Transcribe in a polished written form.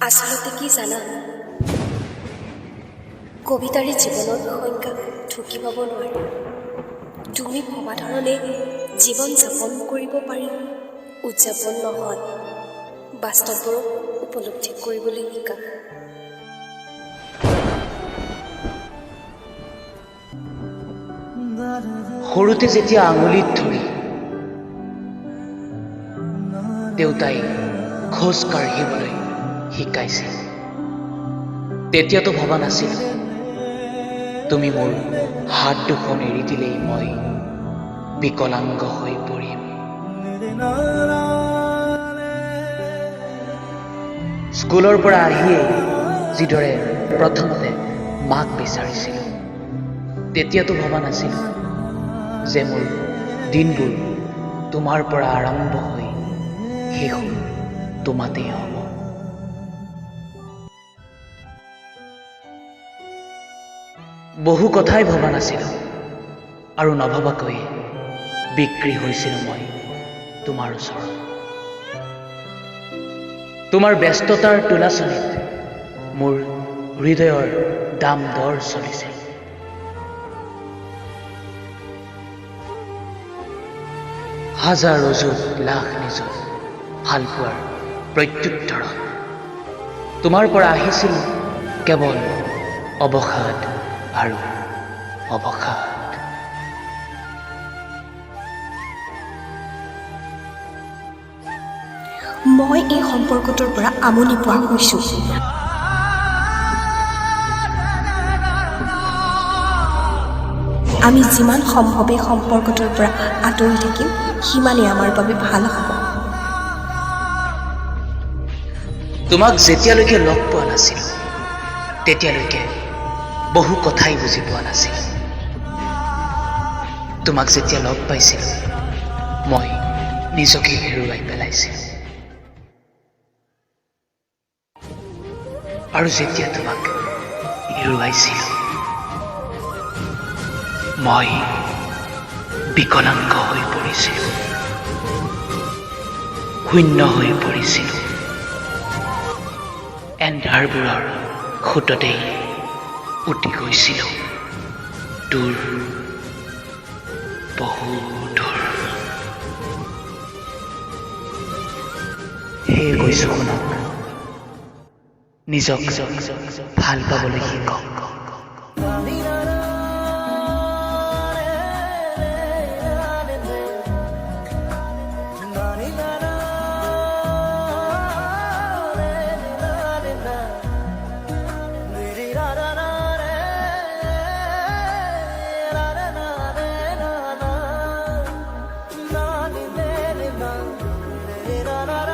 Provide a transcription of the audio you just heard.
আচলতে কি জানা, কবিতাৰে জীৱনৰ সংজ্ঞা ঢুকি পাব নোৱাৰি। তুমি ভবা ধৰণে জীৱন যাপন কৰিব পাৰি, উদযাপন নহয়, বাস্তৱবোৰক উপলব্ধি কৰিবলৈ শিকা। সৰুতে যেতিয়া আঙুলিত ধৰি দেউতাই খোজ কাঢ়িবলৈ শিকাইছিল, তেতিয়াতো ভবা নাছিল তুমি মোৰ হাত দুখন এৰি দিলেই মই বিকলাংগ হৈ পৰিম। স্কুলৰ পৰা আহিয়েই যিদৰে প্ৰথমতে মাক বিচাৰিছিলোঁ, তেতিয়াতো ভবা নাছিলোঁ যে মোৰ দিনবোৰ তোমাৰ পৰা আৰম্ভ হৈ শেষ তোমাতেই হ'ব। বহু কথাই ভবা নাছিলোঁ আৰু নভবাকৈয়ে বিক্ৰী হৈছিলোঁ মই তোমাৰ ওচৰত। তোমাৰ ব্যস্ততাৰ তোলাচনীত মোৰ হৃদয়ৰ দাম দৰ চলিছিল। হাজাৰ অযুত লাখ নিযুত ভালপোৱাৰ প্ৰত্যুত্তৰত তোমাৰ পৰা আহিছিল কেৱল অৱসাদ আৰু অৱসাদ। মই এই সম্পৰ্কটোৰ পৰা আমনি পোৱা হৈছোঁ। আমি যিমান সম্ভৱে সম্পৰ্কটোৰ পৰা আঁতৰি থাকিম, সিমানেই আমাৰ বাবে ভাল হ'ব। তোমাক যেতিয়ালৈকে লগ পোৱা নাছিলোঁ, তেতিয়ালৈকে বহু কথাই বুজি পোৱা নাছিলোঁ। তোমাক যেতিয়া লগ পাইছিলোঁ, মই নিজকে হেৰুৱাই পেলাইছিলোঁ। আৰু যেতিয়া তোমাক হেৰুৱাইছিলোঁ, মই বিকলাংগ হৈ পৰিছিলোঁ, শূন্য হৈ পৰিছিলোঁ। এন্ধাৰবোৰৰ সোঁততেই উটি গৈছিলোঁ দূৰ, বহু দূৰ। সেয়ে কৈছোঁ শুনক, নিজক ভাল পাবলৈ শিকক। na na